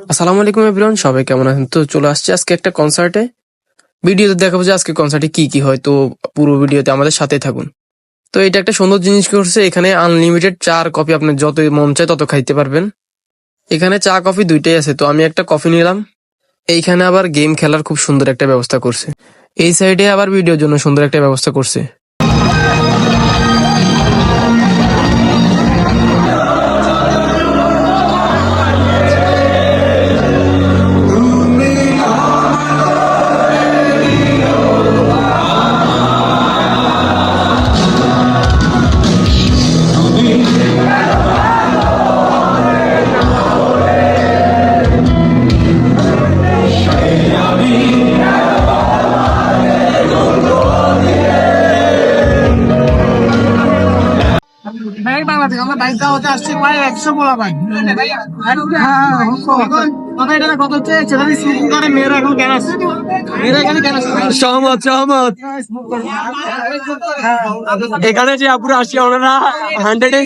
আসসালামু আলাইকুম এভরিওয়ান, সবাই কেমন আছেন? তো চলে আসছে আজকে একটা কনসার্টে। ভিডিওতে দেখাবো যে আজকে কনসার্টে কি কি হয়, তো পুরো ভিডিওতে আমাদের সাথে থাকুন। তো এটা একটা সুন্দর জিনিস করছে, এখানে আনলিমিটেড চা আর কফি আপনি যত মন চায় তত খাইতে পারবেন। এখানে চা কফি দুইটাই আছে, তো আমি একটা কফি নিলাম। এইখানে আবার গেম খেলার খুব সুন্দর একটা ব্যবস্থা করছে। এই সাইডে আবার ভিডিওর জন্য সুন্দর একটা ব্যবস্থা করছে। ভাই বাংলাদেশ আমরা বাইক দাওয়াতে আসছি প্রায় 100 বলা ভাই। কথা এটা কথা হচ্ছে ছেলেদের স্মোকিং করে, মেয়েরা এখন কেন আসছে? মেয়েরা এখানে কেন আসছে? সহমত সহমত। এখানে যে আপুরা আসি ওনারা 100